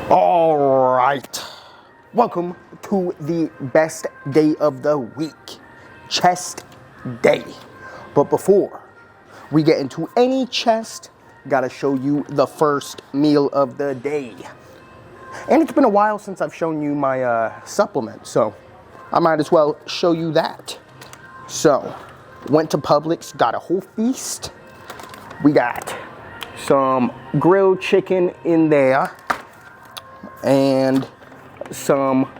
All right, welcome to the best day of the week, chest day. But before we get into any chest, gotta show you the first meal of the day. And it's been a while since I've shown you my supplement, so I might as well show you that. So, went to Publix, got a whole feast. We got some grilled chicken in there and some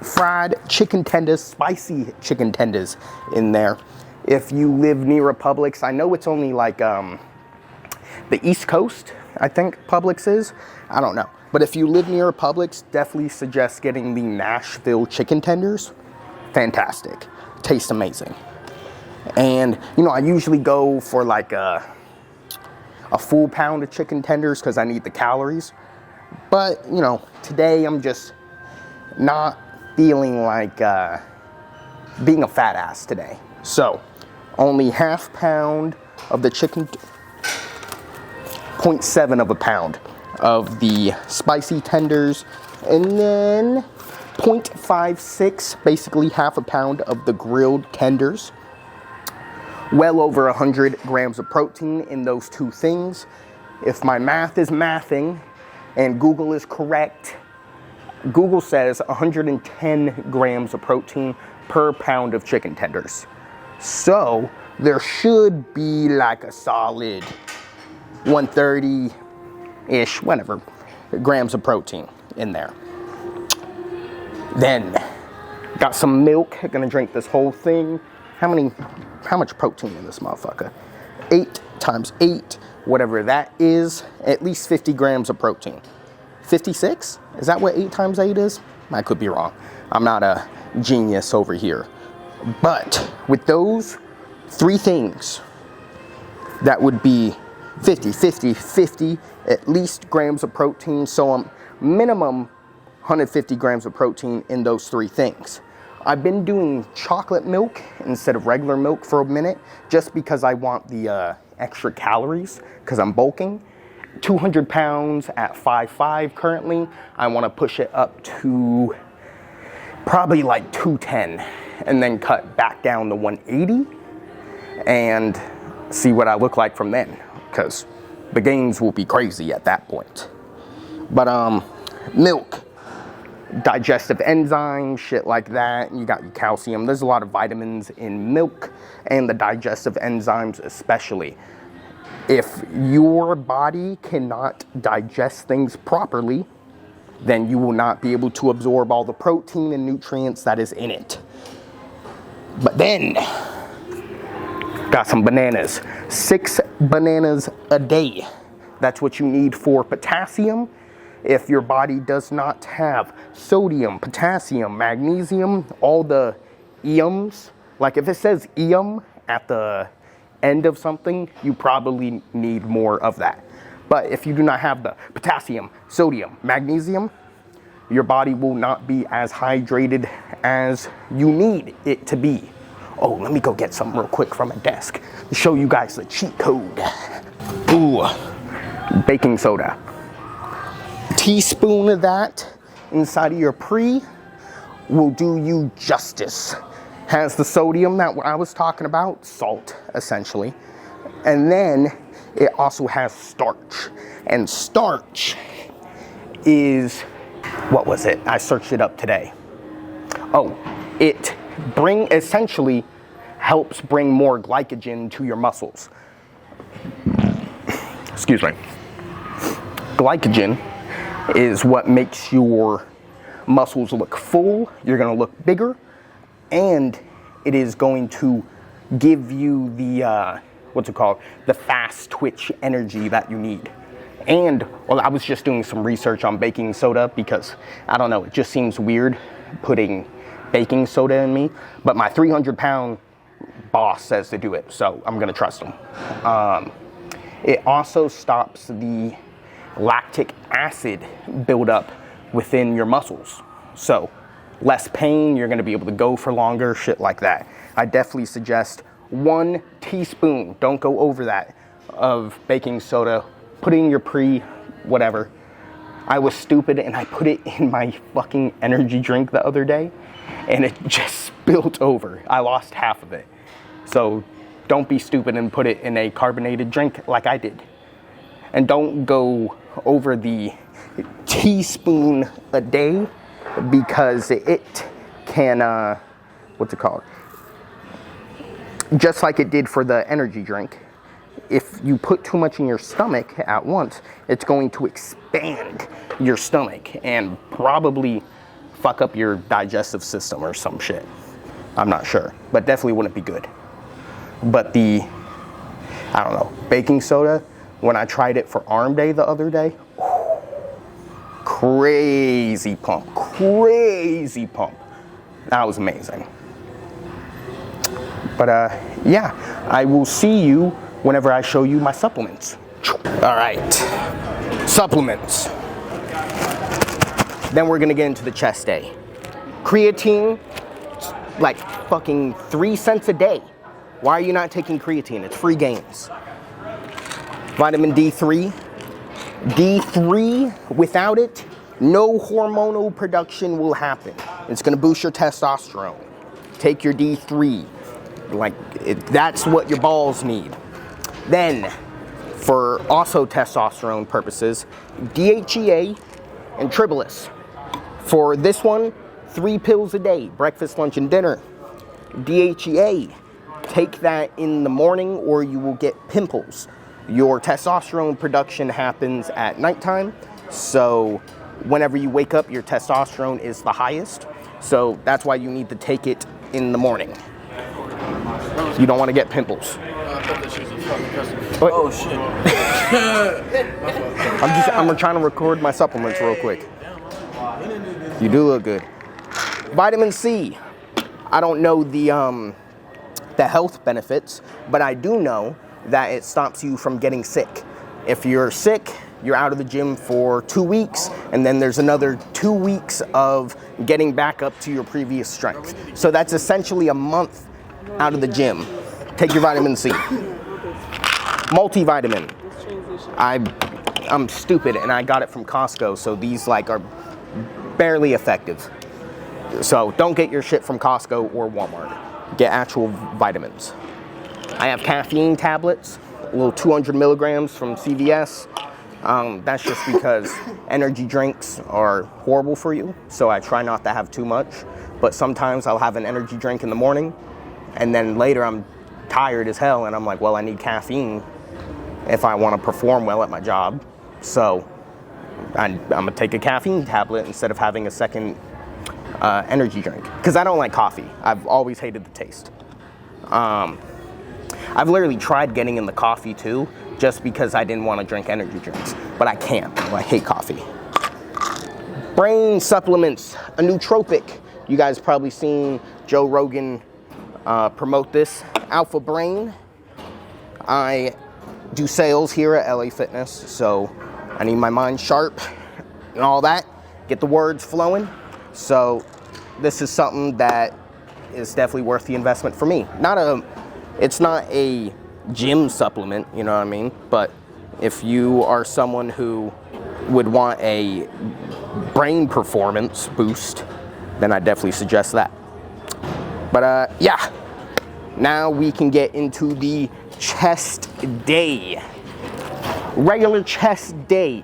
fried chicken tenders, spicy chicken tenders in there. If you live near a Publix, I know it's only like the East Coast, I think Publix is. I don't know. But if you live near a Publix, definitely suggest getting the Nashville chicken tenders. Fantastic. Tastes amazing. And, you know, I usually go for like a full pound of chicken tenders because I need the calories. But, you know, today I'm just not feeling like being a fat ass today. So, only half pound of the chicken, 0.7 of a pound of the spicy tenders, and then 0.56, basically half a pound of the grilled tenders. Well over 100 grams of protein in those two things. If my math is mathing, and Google is correct, Google says 110 grams of protein per pound of chicken tenders. So there should be like a solid 130-ish, whatever, grams of protein in there. Then got some milk. Gonna drink this whole thing. How much protein in this motherfucker? 8 times 8. Whatever that is, at least 50 grams of protein. 56? Is that what 8 times 8 is? I could be wrong. I'm not a genius over here. But with those 3 things, that would be 50 at least grams of protein. So minimum 150 grams of protein in those 3 things. I've been doing chocolate milk instead of regular milk for a minute, just because I want the extra calories, because I'm bulking. 200 pounds at 5'5" currently. I want to push it up to probably like 210 and then cut back down to 180 and see what I look like from then, because the gains will be crazy at that point. But milk, digestive enzymes, shit like that. You got your calcium. There's a lot of vitamins in milk, and the digestive enzymes especially. If your body cannot digest things properly, then you will not be able to absorb all the protein and nutrients that is in it. But then, got some bananas. 6 bananas a day. That's what you need for potassium. If your body does not have sodium, potassium, magnesium, all the EMs, like if it says EM at the end of something, you probably need more of that. But if you do not have the potassium, sodium, magnesium, your body will not be as hydrated as you need it to be. Oh, let me go get something real quick from my desk to show you guys the cheat code. Ooh, baking soda. Teaspoon of that inside of your pre will do you justice. Has the sodium that I was talking about, salt essentially, and then it also has starch. And starch is, what was it? I searched it up today. Oh, it essentially helps bring more glycogen to your muscles. Excuse me. Glycogen is what makes your muscles look full. You're gonna look bigger, and it is going to give you the, the fast twitch energy that you need. And, well, I was just doing some research on baking soda because, I don't know, it just seems weird putting baking soda in me. But my 300-pound boss says to do it, so I'm gonna trust him. It also stops the lactic acid buildup within your muscles. So less pain, you're gonna be able to go for longer, shit like that. I definitely suggest 1 teaspoon, don't go over that, of baking soda. Put it in your pre, whatever. I was stupid and I put it in my fucking energy drink the other day and it just spilled over. I lost half of it. So don't be stupid and put it in a carbonated drink like I did. And don't go over the teaspoon a day because it can, what's it called? Just like it did for the energy drink. If you put too much in your stomach at once, it's going to expand your stomach and probably fuck up your digestive system or some shit. I'm not sure, but definitely wouldn't be good. But I don't know, baking soda, when I tried it for arm day the other day, crazy pump. That was amazing. But yeah, I will see you whenever I show you my supplements. All right, supplements. Then we're gonna get into the chest day. Creatine, like fucking 3 cents a day. Why are you not taking creatine? It's free games. Vitamin D3. D3, without it, no hormonal production will happen. It's gonna boost your testosterone. Take your D3. That's what your balls need. Then, for also testosterone purposes, DHEA and Tribulus. For this one, 3 pills a day, breakfast, lunch, and dinner. DHEA, take that in the morning or you will get pimples. Your testosterone production happens at nighttime, so whenever you wake up, your testosterone is the highest. So that's why you need to take it in the morning. You don't want to get pimples. Oh shit. I'm trying to record my supplements real quick. You do look good. Vitamin C. I don't know the health benefits, but I do know that it stops you from getting sick. If you're sick, you're out of the gym for 2 weeks, and then there's another 2 weeks of getting back up to your previous strength. So that's essentially a month out of the gym. Take your vitamin C. Multivitamin. I'm stupid and I got it from Costco, so these are barely effective. So don't get your shit from Costco or Walmart. Get actual vitamins. I have caffeine tablets, a little 200 milligrams from CVS. That's just because energy drinks are horrible for you, so I try not to have too much. But sometimes I'll have an energy drink in the morning, and then later I'm tired as hell, and I'm like, well, I need caffeine if I want to perform well at my job. So I'm gonna take a caffeine tablet instead of having a second energy drink, because I don't like coffee. I've always hated the taste. I've literally tried getting in the coffee too, just because I didn't want to drink energy drinks, but I can't. I hate coffee. Brain supplements, a nootropic. You guys probably seen Joe Rogan promote this. Alpha Brain. I do sales here at LA Fitness, so I need my mind sharp and all that. Get the words flowing. So this is something that is definitely worth the investment for me. It's not a gym supplement, you know what I mean? But if you are someone who would want a brain performance boost, then I definitely suggest that. But yeah, now we can get into the chest day. Regular chest day.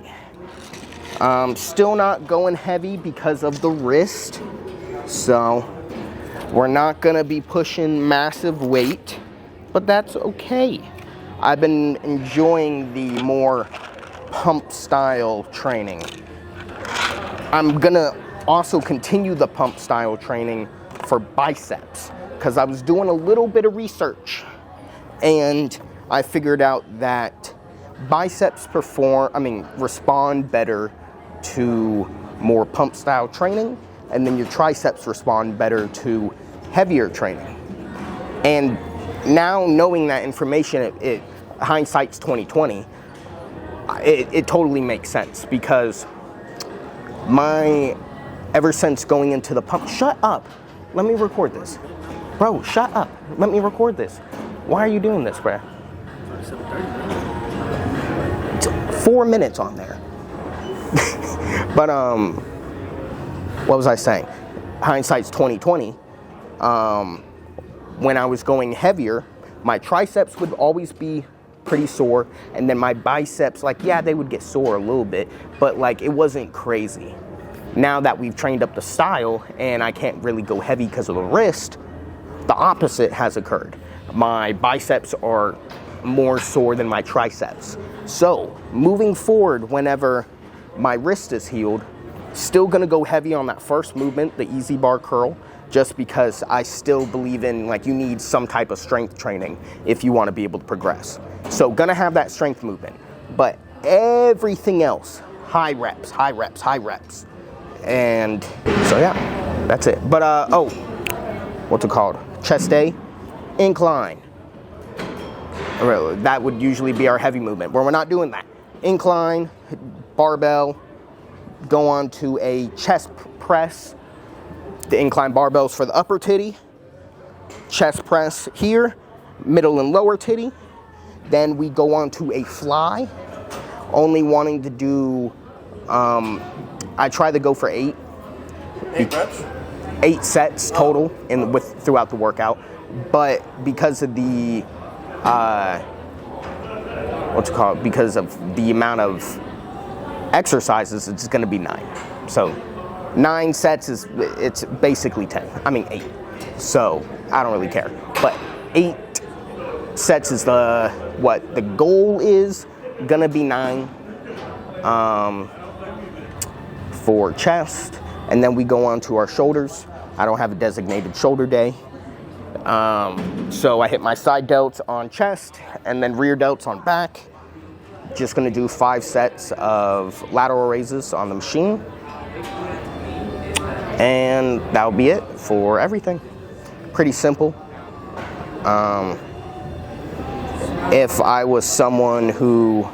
Still not going heavy because of the wrist. So we're not gonna be pushing massive weight, but that's okay. I've been enjoying the more pump style training. I'm gonna also continue the pump style training for biceps, because I was doing a little bit of research and I figured out that biceps respond better to more pump style training, and then your triceps respond better to heavier training. And now knowing that information, hindsight's 2020, it totally makes sense, because ever since going into the pump, shut up, let me record this. Bro, shut up, let me record this. Why are you doing this, bro? It's 4 minutes on there. But what was I saying? Hindsight's 20/20. When I was going heavier, my triceps would always be pretty sore, and then my biceps, like, yeah, they would get sore a little bit, but like it wasn't crazy. Now that we've trained up the style and I can't really go heavy because of the wrist, the opposite has occurred. My biceps are more sore than my triceps. So moving forward, whenever my wrist is healed, still gonna go heavy on that first movement, the easy bar curl, just because I still believe in, like, you need some type of strength training if you want to be able to progress. So gonna have that strength movement, but everything else, high reps, high reps, high reps. And so yeah, that's it. But oh, what's it called? Chest day, incline. That would usually be our heavy movement, but we're not doing that. Incline, barbell, go on to a chest press. The incline barbells for the upper titty, chest press here, middle and lower titty. Then we go on to a fly, only wanting to do, I try to go for 8. 8 reps? 8 sets total throughout the workout. But because of the, because of the amount of exercises, it's gonna be 9. So 9 sets it's basically 10. I mean 8. So I don't really care. But 8 sets is what the goal is gonna be 9 for chest, and then we go on to our shoulders. I don't have a designated shoulder day. So I hit my side delts on chest and then rear delts on back. Just gonna do 5 sets of lateral raises on the machine. And that'll be it for everything. Pretty simple. If I was someone who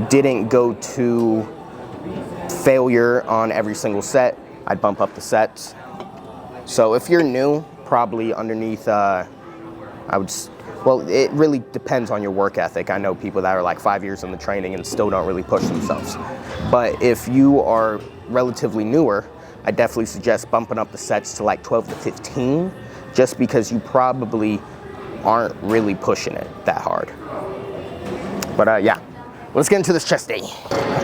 didn't go to failure on every single set, I'd bump up the sets. So if you're new, probably underneath, well, it really depends on your work ethic. I know people that are like 5 years in the training and still don't really push themselves. But if you are relatively newer, I definitely suggest bumping up the sets to like 12 to 15, just because you probably aren't really pushing it that hard. But yeah, let's get into this chest day.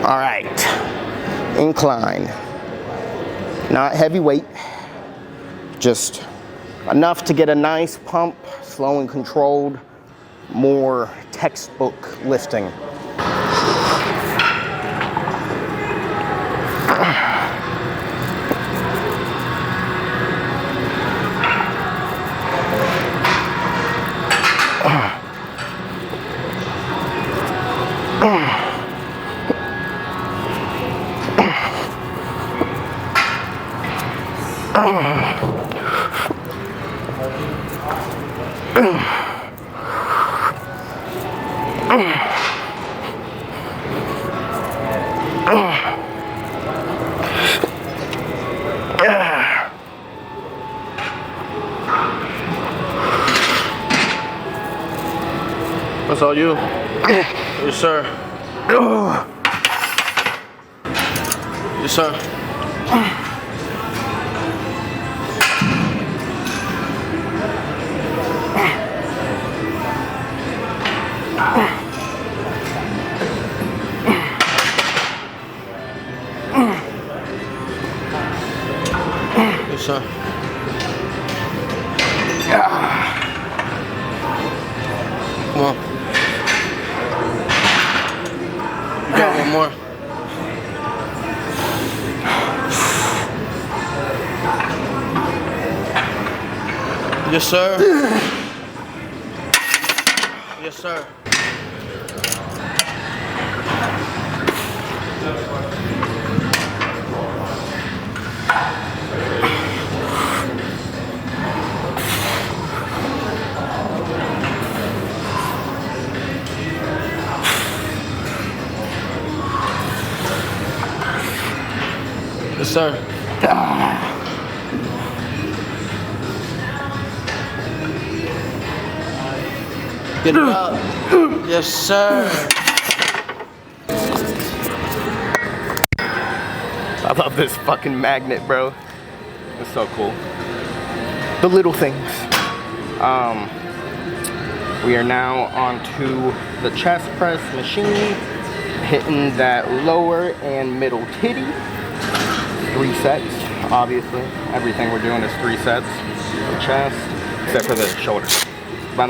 All right, incline. Not heavy weight, just enough to get a nice pump, slow and controlled, more textbook lifting. That's all you. Yes, sir. Yes, sir. Yes, sir. Come on. You got one more. Yes, sir. Yes, sir. Yes, sir. Get it up. Yes, sir. love this fucking magnet, bro. It's so cool. The little things. We are now onto the chest press machine, hitting that lower and middle titty. 3 sets, obviously. Everything we're doing is 3 sets. The chest, except for the shoulders. But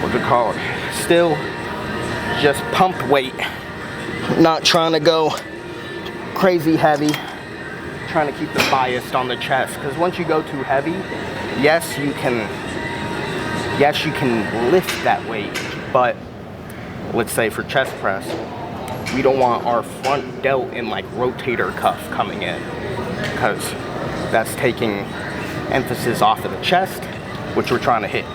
what's it called? Still just pump weight. Not trying to go crazy heavy. Trying to keep the bias on the chest, because once you go too heavy, yes you can lift that weight, but let's say for chest press, we don't want our front delt and like rotator cuff coming in, because that's taking emphasis off of the chest, which we're trying to hit.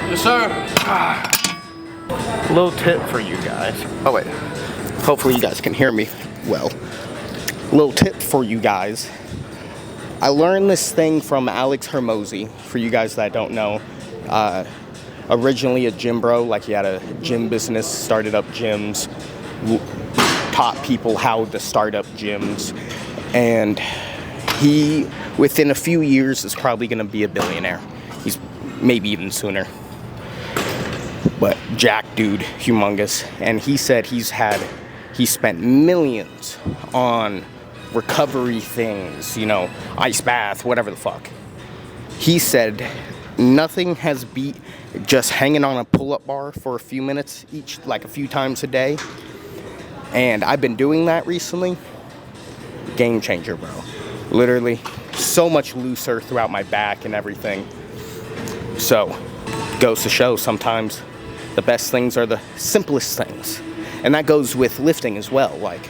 Yes, sir. Little tip for you guys. Oh wait, hopefully you guys can hear me well. Little tip for you guys. I learned this thing from Alex Hermosi. For you guys that don't know, originally a gym bro, like he had a gym business, started up gyms, taught people how to start up gyms, and he, within a few years, is probably going to be a billionaire. He's maybe even sooner. But jack dude, humongous. And he said he spent millions on recovery things, you know, ice bath, whatever the fuck. He said nothing has beat just hanging on a pull-up bar for a few minutes each, like a few times a day. And I've been doing that recently. Game changer, bro. Literally so much looser throughout my back and everything. So goes to show sometimes the best things are the simplest things. And that goes with lifting as well. Like,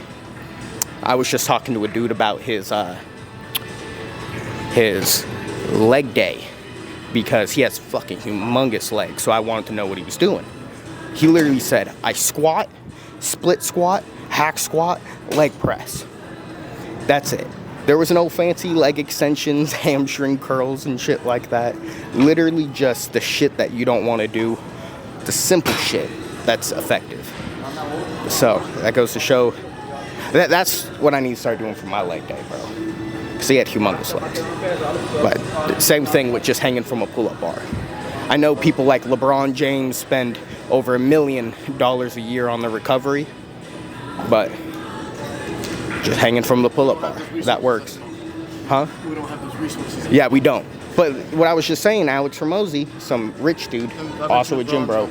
I was just talking to a dude about his leg day, because he has fucking humongous legs, so I wanted to know what he was doing. He literally said, I squat, split squat, hack squat, leg press. That's it. There was no fancy leg extensions, hamstring curls, and shit like that. Literally just the shit that you don't want to do. The simple shit that's effective. So that goes to show that's what I need to start doing for my leg day, bro. Because he had humongous legs. But same thing with just hanging from a pull-up bar. I know people like LeBron James spend over $1 million a year on the recovery, but just hanging from the pull-up bar, that works. Huh? We don't have those resources. Yeah, we don't. But what I was just saying, Alex Hermosi, some rich dude, also a gym bro.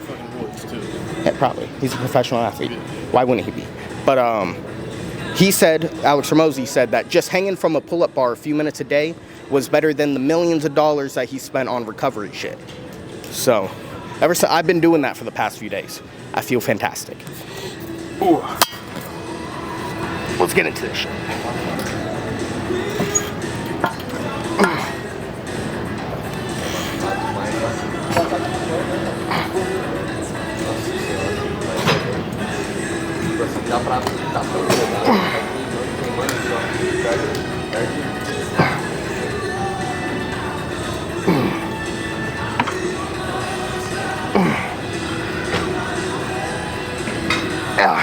Yeah, probably. He's a professional athlete. Why wouldn't he be? But he said, Alex Hermosi said that just hanging from a pull-up bar a few minutes a day was better than the millions of dollars that he spent on recovery shit. So, ever since I've been doing that for the past few days. I feel fantastic. Ooh. Let's get into this shit. All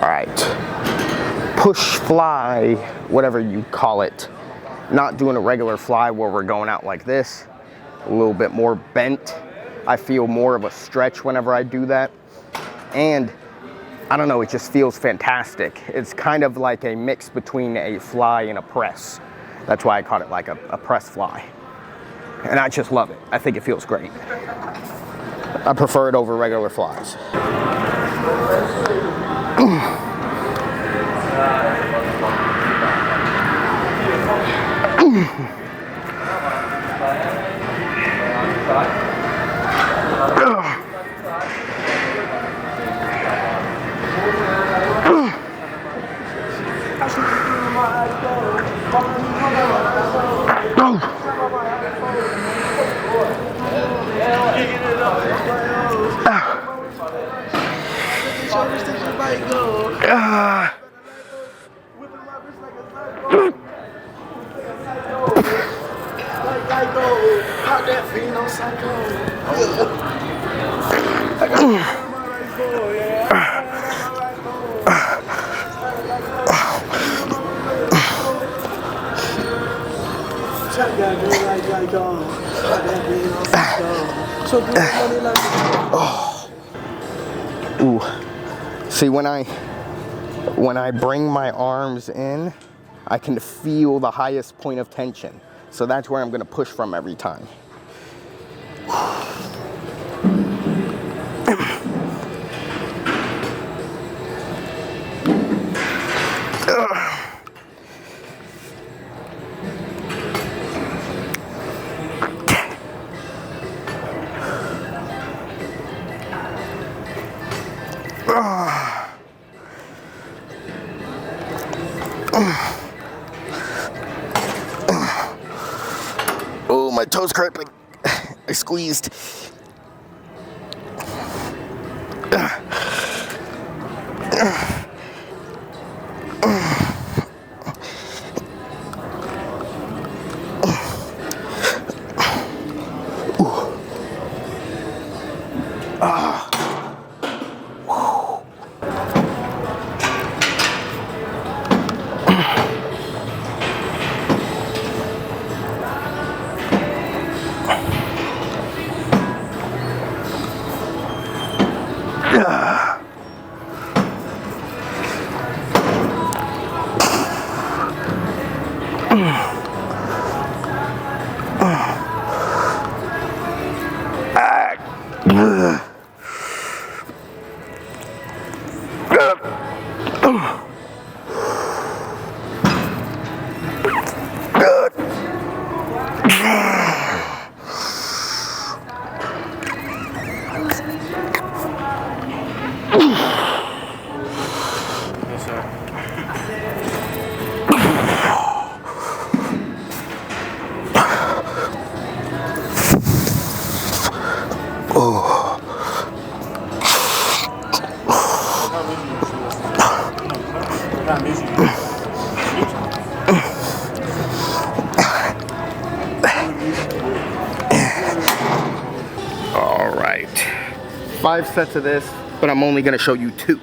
right, push fly, whatever you call it. Not doing a regular fly where we're going out like this, a little bit more bent. I feel more of a stretch whenever I do that. And I don't know, it just feels fantastic. It's kind of like a mix between a fly and a press. That's why I call it like a press fly. And I just love it. I think it feels great. I prefer it over regular flies. Ooh. See, when I bring my arms in, I can feel the highest point of tension. So that's where I'm gonna push from every time. Oh, my toes cramping. I squeezed. All right, 5 sets of this, but I'm only gonna show you 2.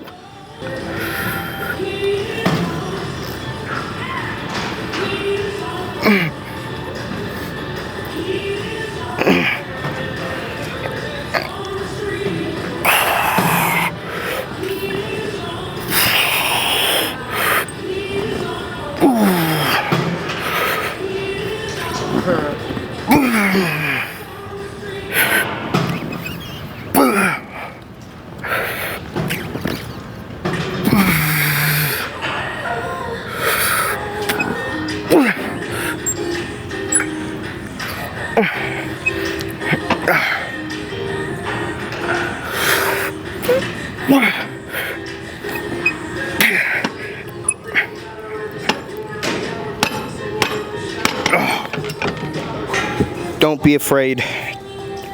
Don't be afraid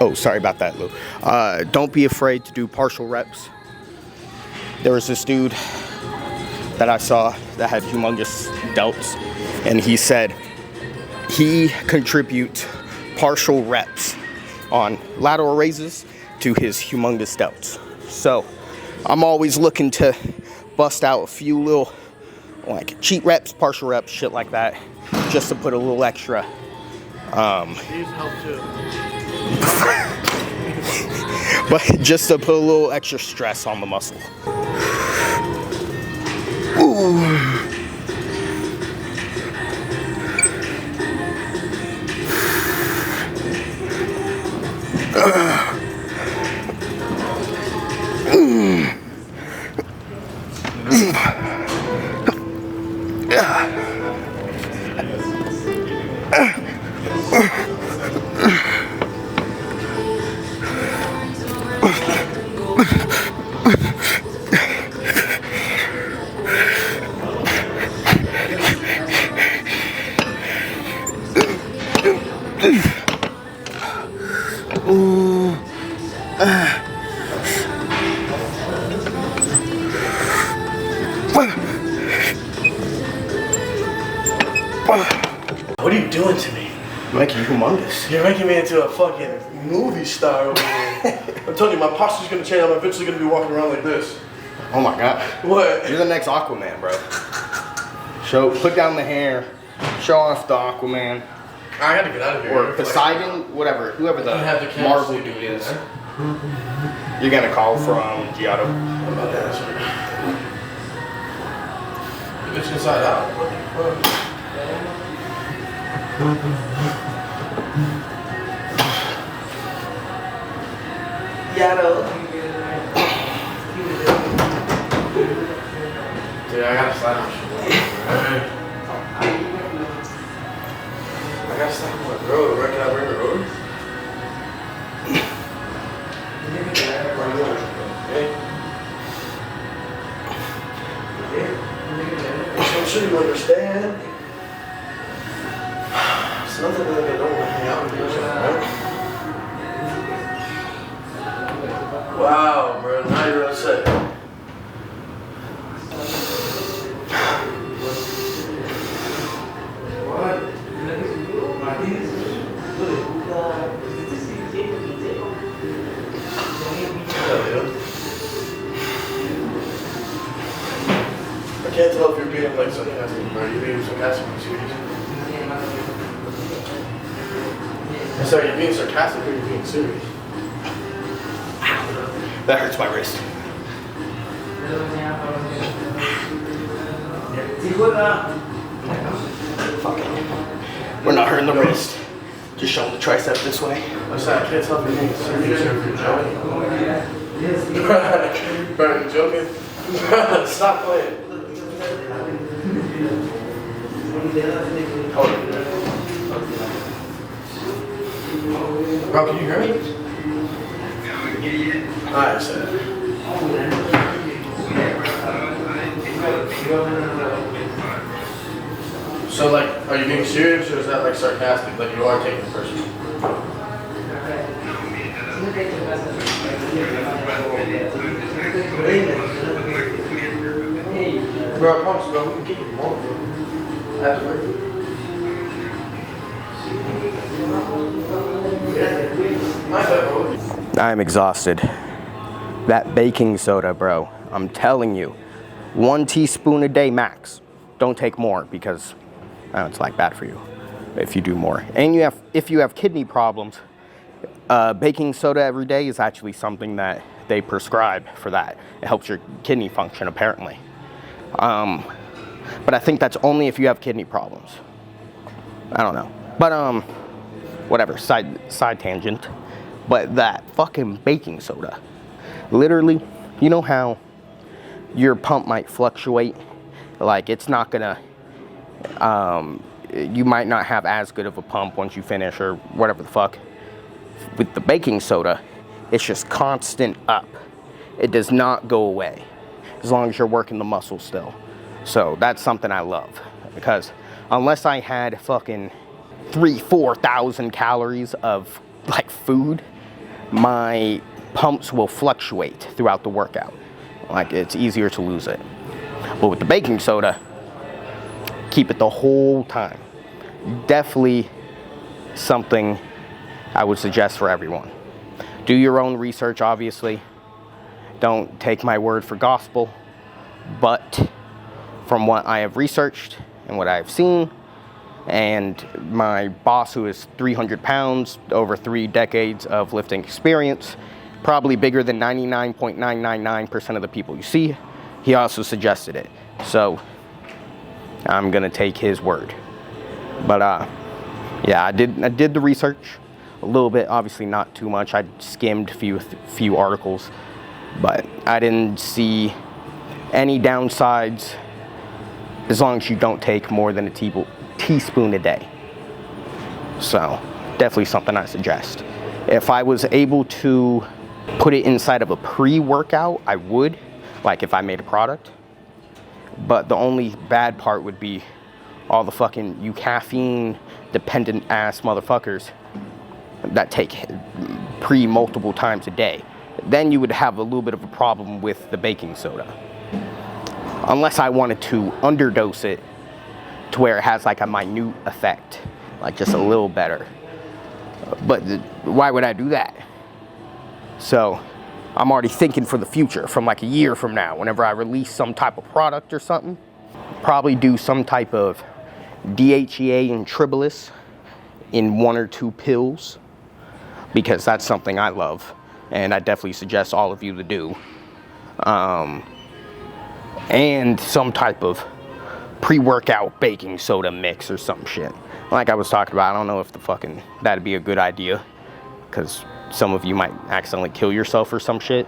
Oh, sorry about that, Lou. Don't be afraid to do partial reps. There was this dude that I saw that had humongous delts, and he said he contributes partial reps on lateral raises to his humongous delts. So I'm always looking to bust out a few little like cheat reps, partial reps, shit like that, just to put a little extra. These help too. But just to put a little extra stress on the muscle. Ooh. What are you doing to me? Making you humongous. You're making me into a fucking movie star over here. I'm telling you, my posture's gonna change. I'm eventually gonna be walking around like this. Oh my god. What? You're the next Aquaman, bro. Put down the hair, show off the Aquaman. I gotta get out of here. Or Poseidon, whatever, whoever the camera Marvel dude is. You're gonna call from Giotto. What about that, sir? It's inside out. What the fuck? Giotto. Dude, I gotta slide my shit. I gotta slide my road. Where can I bring the road? I'm sure you understand. It's nothing that I don't want to hang out with you, right? Wow, bro. Now you're upset. What? I can't tell if you're being like sarcastic, bro. You're being sarcastic or serious. I'm sorry, you're being sarcastic or you're being serious? That hurts my wrist. Fuck it. We're not hurting the wrist. Just showing the tricep this way. I'm sorry, I can't tell if you're being serious or if you're joking. Bro, you're joking? Stop playing. Hold on. Bro, can you hear me? Alright, so. So, like, are you being serious or is that like sarcastic? Like, you are taking it personally? Bro, I promise, bro, we can keep it more. Absolutely. I'm exhausted. That baking soda, bro, I'm telling you, 1 teaspoon a day max. Don't take more because it's like bad for you if you do more. And if you have kidney problems, baking soda every day is actually something that they prescribe for that. It helps your kidney function apparently. But I think that's only if you have kidney problems. I don't know. But whatever, side tangent. But that fucking baking soda, literally, you know how your pump might fluctuate? Like it's not gonna, you might not have as good of a pump once you finish or whatever the fuck. With the baking soda, it's just constant up. It does not go away as long as you're working the muscle still. So that's something I love because unless I had fucking 3,000-4,000 calories of like food my pumps will fluctuate throughout the workout. Like, it's easier to lose it. But with the baking soda, keep it the whole time. Definitely something I would suggest for everyone. Do your own research, obviously. Don't take my word for gospel. But from what I have researched and what I've seen, and my boss, who is 300 pounds, over 3 decades of lifting experience, probably bigger than 99.999% of the people you see, he also suggested it. So I'm gonna take his word. But yeah, I did the research a little bit, obviously not too much. I skimmed few articles, but I didn't see any downsides as long as you don't take more than a teaspoon a day. So definitely something I suggest. If I was able to put it inside of a pre-workout, I would, like if I made a product. But the only bad part would be all the fucking caffeine dependent ass motherfuckers that take pre multiple times a day. Then you would have a little bit of a problem with the baking soda. Unless I wanted to underdose it to where it has like a minute effect, like just a little better. But why would I do that? So I'm already thinking for the future, from like a year from now, whenever I release some type of product or something, probably do some type of DHEA and tribulus in 1 or 2 pills, because that's something I love, and I definitely suggest all of you to do. And some type of pre-workout baking soda mix or some shit. Like I was talking about, I don't know if that'd be a good idea, because some of you might accidentally kill yourself or some shit.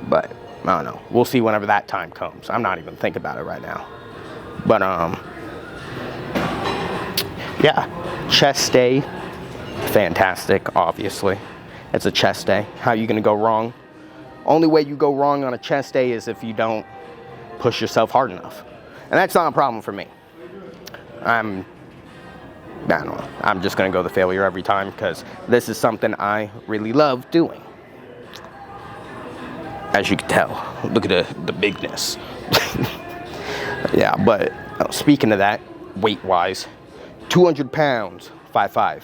But I don't know. We'll see whenever that time comes. I'm not even thinking about it right now. But yeah, chest day, fantastic. Obviously, it's a chest day. How are you gonna go wrong? Only way you go wrong on a chest day is if you don't push yourself hard enough, and that's not a problem for me. I don't know. I'm just gonna go the failure every time, because this is something I really love doing. As you can tell, look at the bigness. Yeah, but speaking of that, weight-wise, 200 pounds, 5'5".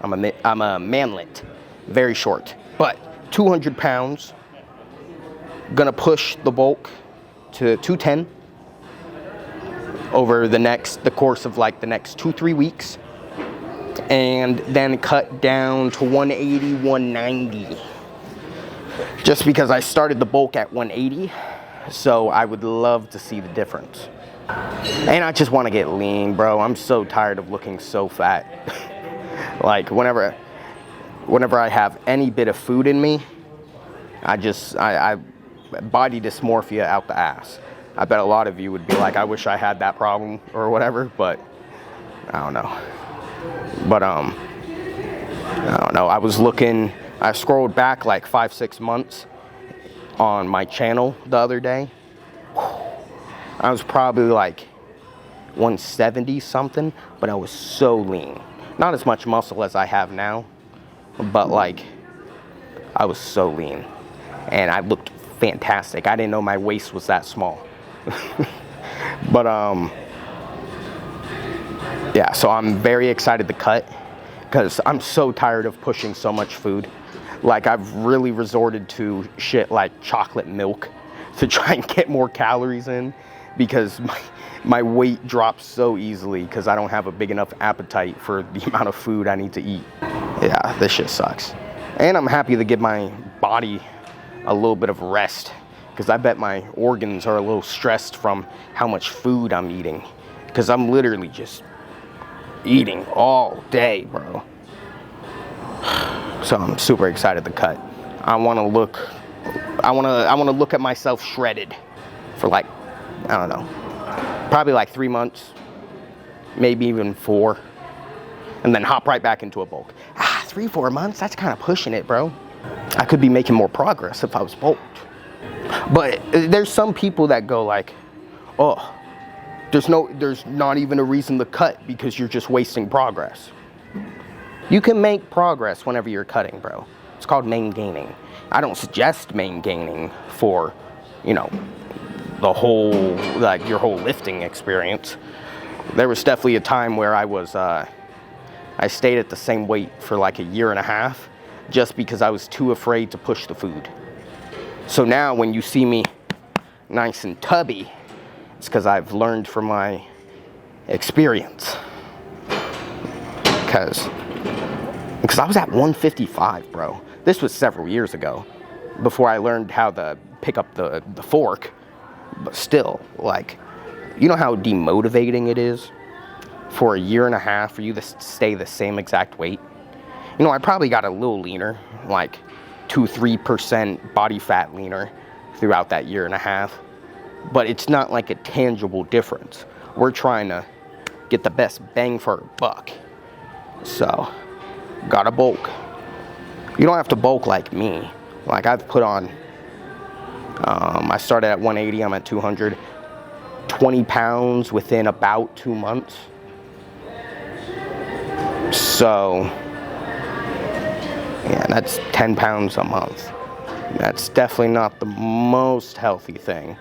I'm a manlet, very short, but 200 pounds. Gonna push the bulk to 210 over the course of like the next 2-3 weeks, and then cut down to 180, 190. Just because I started the bulk at 180, so I would love to see the difference. And I just want to get lean, bro. I'm so tired of looking so fat. Like whenever I have any bit of food in me, I body dysmorphia out the ass. I bet a lot of you would be like, I wish I had that problem or whatever, but I don't know. But I don't know. I scrolled back like 5-6 months on my channel the other day. I was probably like 170 something, but I was so lean. Not as much muscle as I have now, but like I was so lean, and I looked fantastic. I didn't know my waist was that small. But yeah, so I'm very excited to cut, because I'm so tired of pushing so much food. Like, I've really resorted to shit like chocolate milk to try and get more calories in, because my weight drops so easily because I don't have a big enough appetite for the amount of food I need to eat. Yeah, this shit sucks. And I'm happy to give my body a little bit of rest, because I bet my organs are a little stressed from how much food I'm eating, because I'm literally just eating all day, bro. So I'm super excited to cut. I want to look at myself shredded for like, I don't know, probably like 3 months, maybe even 4, and then hop right back into a bulk. 3-4 months, that's kind of pushing it, bro. I could be making more progress if I was bulked. But there's some people that go like, oh, there's not even a reason to cut because you're just wasting progress. You can make progress whenever you're cutting, bro. It's called main gaining. I don't suggest main gaining for, you know, the whole, like, your whole lifting experience. There was definitely a time where I stayed at the same weight for like a year and a half just because I was too afraid to push the food. So now when you see me nice and tubby, it's because I've learned from my experience. Because I was at 155, bro. This was several years ago, before I learned how to pick up the fork. But still, like, you know how demotivating it is for a year and a half for you to stay the same exact weight? You know, I probably got a little leaner, like 2-3% body fat leaner throughout that year and a half. But it's not like a tangible difference. We're trying to get the best bang for our buck. So, gotta bulk. You don't have to bulk like me. Like, I've put on, I started at 180, I'm at 220 pounds within about 2 months. So, yeah, that's 10 pounds a month. That's definitely not the most healthy thing.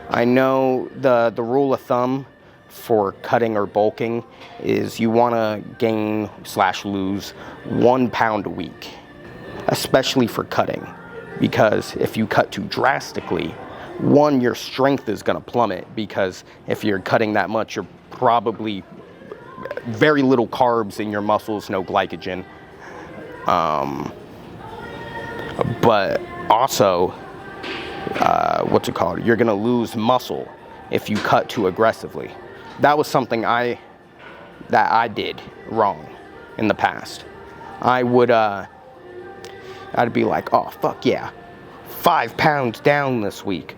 I know the rule of thumb for cutting or bulking is you want to gain/lose 1 pound a week, especially for cutting, because if you cut too drastically, one, your strength is going to plummet, because if you're cutting that much, you're probably very little carbs in your muscles, no glycogen. But also, what's it called? You're going to lose muscle if you cut too aggressively. That was something that I did wrong in the past. I'd be like, oh, fuck yeah, 5 pounds down this week.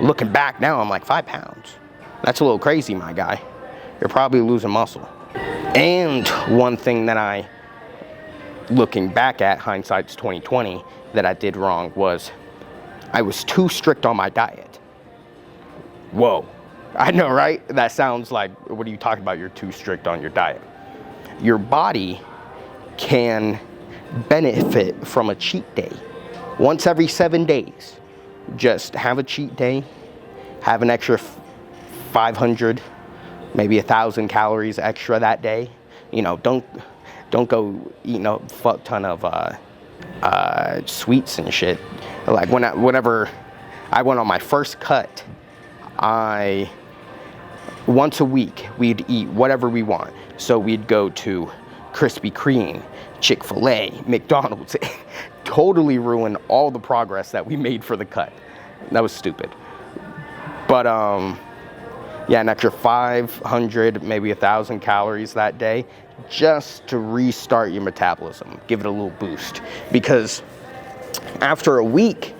Looking back now, I'm like, 5 pounds? That's a little crazy, my guy. You're probably losing muscle. And one thing that looking back at, hindsight's 2020, that I did wrong was I was too strict on my diet. Whoa. I know, right? That sounds like, what are you talking about? You're too strict on your diet. Your body can benefit from a cheat day. Once every 7 days, just have a cheat day, have an extra 500, maybe 1,000 calories extra that day. You know, don't go eating a fuck ton of sweets and shit. Like whenever I went on my first cut, once a week we'd eat whatever we want. So we'd go to Krispy Kreme, Chick-fil-A, McDonald's. Totally ruined all the progress that we made for the cut. That was stupid. But yeah, an extra 500, maybe 1,000 calories that day, just to restart your metabolism, give it a little boost. Because after a week,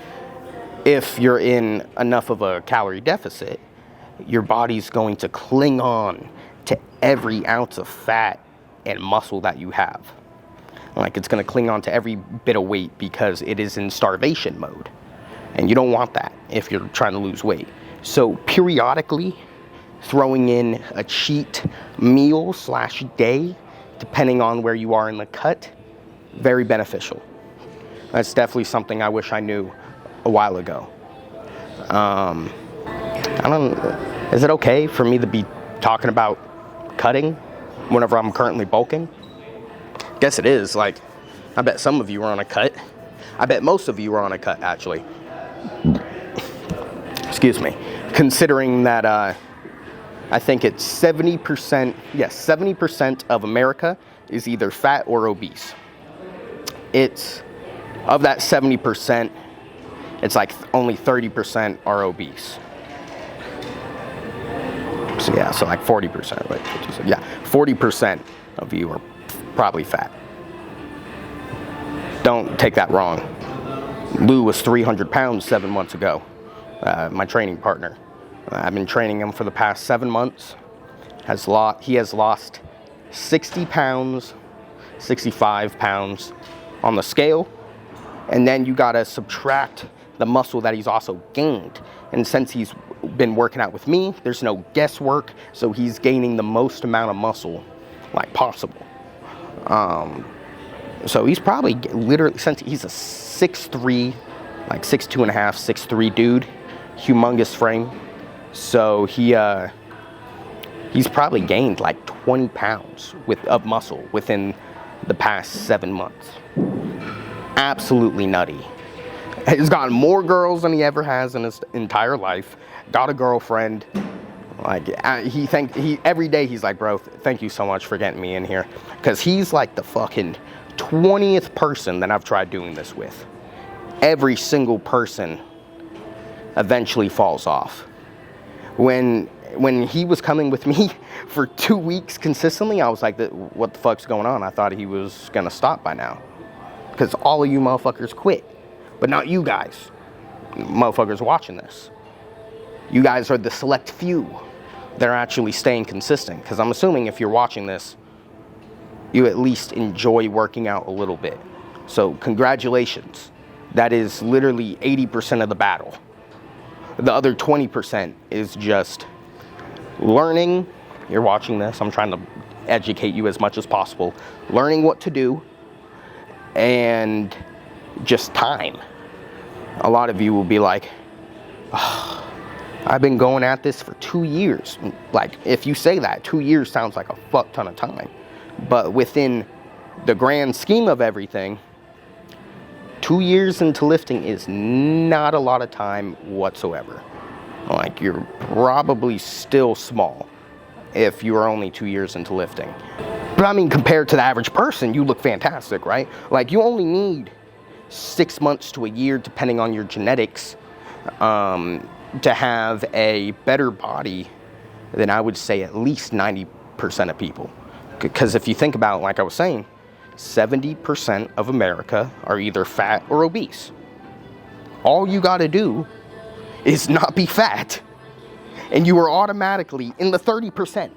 if you're in enough of a calorie deficit, your body's going to cling on to every ounce of fat and muscle that you have. Like, it's going to cling on to every bit of weight because it is in starvation mode. And you don't want that if you're trying to lose weight. So periodically, throwing in a cheat meal/day, depending on where you are in the cut, very beneficial. That's definitely something I wish I knew a while ago. Is it okay for me to be talking about cutting whenever I'm currently bulking? Guess it is. Like, I bet some of you are on a cut. I bet most of you are on a cut, actually. Excuse me. Considering that I think it's 70%, yes, 70% of America is either fat or obese. It's, of that 70%, it's like only 30% are obese. So yeah, so like 40%, right? Yeah, 40% of you are probably fat. Don't take that wrong. Lou was 300 pounds 7 months ago, my training partner. I've been training him for the past 7 months. He has lost 60 pounds, 65 pounds on the scale. And then you gotta subtract the muscle that he's also gained. And since he's been working out with me, there's no guesswork, so he's gaining the most amount of muscle like possible. So he's probably literally, since he's a 6'3", like 6'2 and a half, 6'3" dude, humongous frame. So he's probably gained like 20 pounds of muscle within the past 7 months. Absolutely nutty. He's gotten more girls than he ever has in his entire life. Got a girlfriend. Like, every day he's like, bro, thank you so much for getting me in here. Because he's like the fucking 20th person that I've tried doing this with. Every single person eventually falls off. When he was coming with me for 2 weeks consistently, I was like, what the fuck's going on? I thought he was gonna stop by now. Because all of you motherfuckers quit. But not you guys. Motherfuckers watching this. You guys are the select few that are actually staying consistent. Because I'm assuming if you're watching this, you at least enjoy working out a little bit. So congratulations. That is literally 80% of the battle. The other 20% is just learning. You're watching this. I'm trying to educate you as much as possible. Learning what to do. And just time. A lot of you will be like, oh, I've been going at this for 2 years. Like, if you say that, 2 years sounds like a fuck ton of time. But within the grand scheme of everything, 2 years into lifting is not a lot of time whatsoever. Like, you're probably still small if you are only 2 years into lifting. But I mean, compared to the average person, you look fantastic, right? Like, you only need 6 months to a year, depending on your genetics, to have a better body than I would say at least 90% of people. Because if you think about, like I was saying, 70% of America are either fat or obese. All you gotta do is not be fat, and you are automatically in the 30%.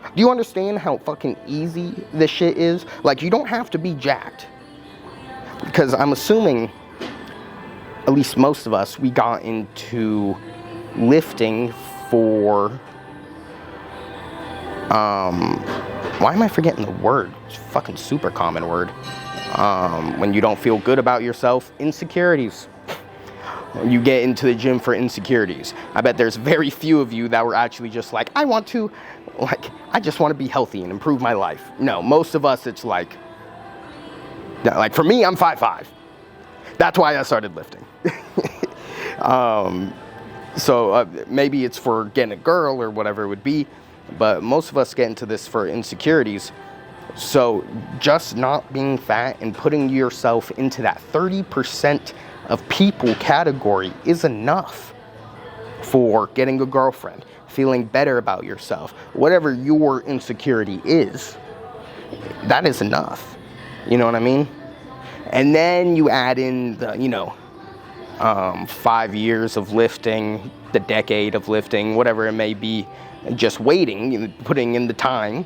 Do you understand how fucking easy this shit is? Like, you don't have to be jacked. Because I'm assuming, at least most of us, we got into lifting for, why am I forgetting the word? It's a fucking super common word. When you don't feel good about yourself, insecurities. You get into the gym for insecurities. I bet there's very few of you that were actually just like, I just want to be healthy and improve my life. No, most of us, it's like for me, I'm 5'5". That's why I started lifting. So maybe it's for getting a girl or whatever it would be, but most of us get into this for insecurities. So just not being fat and putting yourself into that 30% of people category is enough for getting a girlfriend, feeling better about yourself, whatever your insecurity is. That is enough. You know what I mean? And then you add in the, 5 years of lifting, the decade of lifting, whatever it may be, just waiting, putting in the time,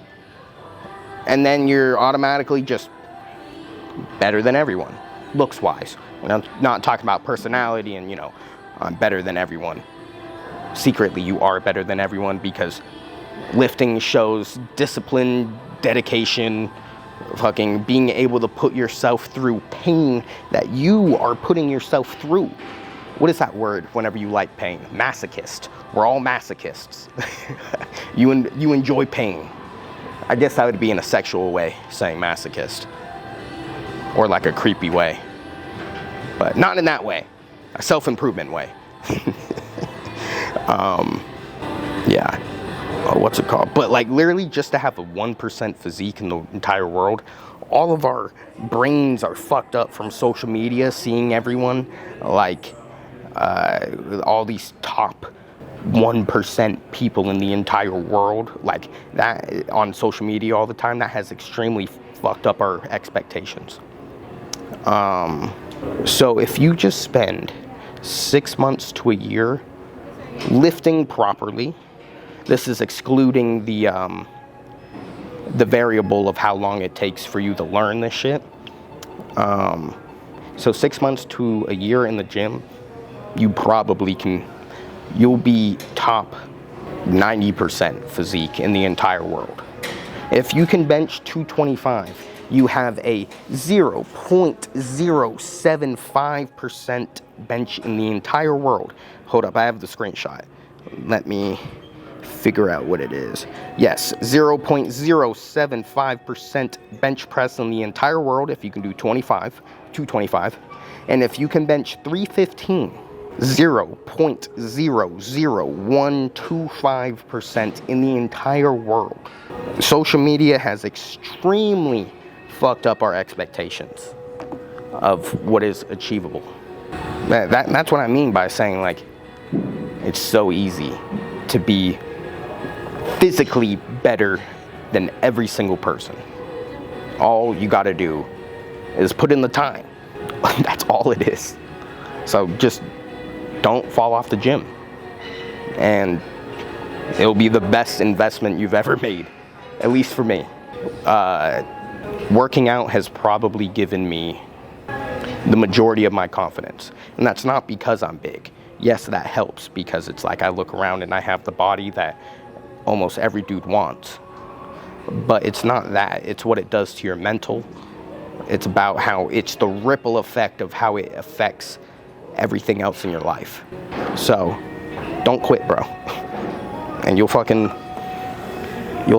and then you're automatically just better than everyone, looks-wise. And I'm not talking about personality and, I'm better than everyone. Secretly, you are better than everyone because lifting shows discipline, dedication, fucking being able to put yourself through pain that you are putting yourself through. What is that word whenever you like pain? Masochist. We're all masochists. You enjoy pain. I guess that would be in a sexual way, saying masochist. Or like a creepy way. But not in that way. A self-improvement way. Yeah. What's it called? But like literally just to have a 1% physique in the entire world, all of our brains are fucked up from social media, seeing everyone like all these top 1% people in the entire world like that on social media all the time. That has extremely fucked up our expectations. So if you just spend 6 months to a year lifting properly, this is excluding the variable of how long it takes for you to learn this shit. So 6 months to a year in the gym, you'll be top 90% physique in the entire world. If you can bench 225 You have a 0.075% bench in the entire world. Hold up, I have the screenshot. Let me figure out what it is. Yes, 0.075% bench press in the entire world if you can do 225. And if you can bench 315, 0.00125% in the entire world. Social media has extremely fucked up our expectations of what is achievable. That's what I mean by saying, like, it's so easy to be physically better than every single person. All you gotta do is put in the time. That's all it is. So just don't fall off the gym. And it'll be the best investment you've ever made, at least for me. Working out has probably given me the majority of my confidence. And that's not because I'm big. Yes, that helps because it's like I look around and I have the body that almost every dude wants. But it's not that. It's what it does to your mental. It's about how it's the ripple effect of how it affects everything else in your life. So don't quit, bro. And you'll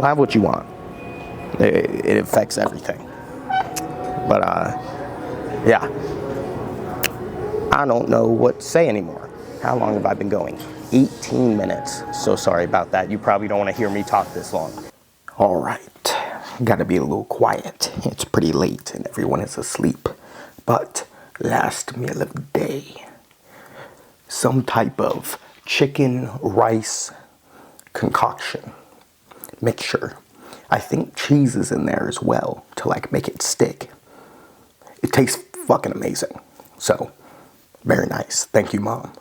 have what you want. It affects everything. But yeah, I don't know what to say anymore. How long have I been going? 18 minutes. So sorry about that. You probably don't want to hear me talk this long. All right, gotta be a little quiet. It's pretty late and everyone is asleep. But last meal of the day, some type of chicken rice concoction mixture. I think cheese is in there as well to like make it stick. It tastes fucking amazing. So, very nice. Thank you, Mom.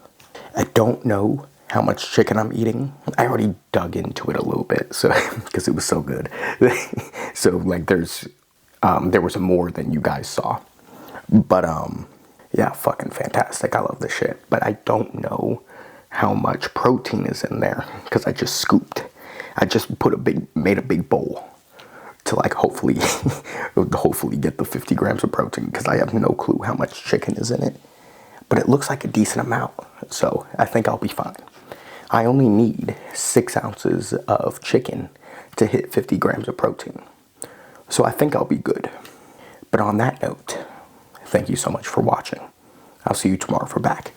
I don't know how much chicken I'm eating. I already dug into it a little bit, so because it was so good. So like there was more than you guys saw. But yeah, fucking fantastic. I love this shit. But I don't know how much protein is in there because I just scooped. I just made a big bowl to like hopefully get the 50 grams of protein because I have no clue how much chicken is in it. But it looks like a decent amount, so I think I'll be fine. I only need 6 ounces of chicken to hit 50 grams of protein. So I think I'll be good. But on that note, thank you so much for watching. I'll see you tomorrow for back.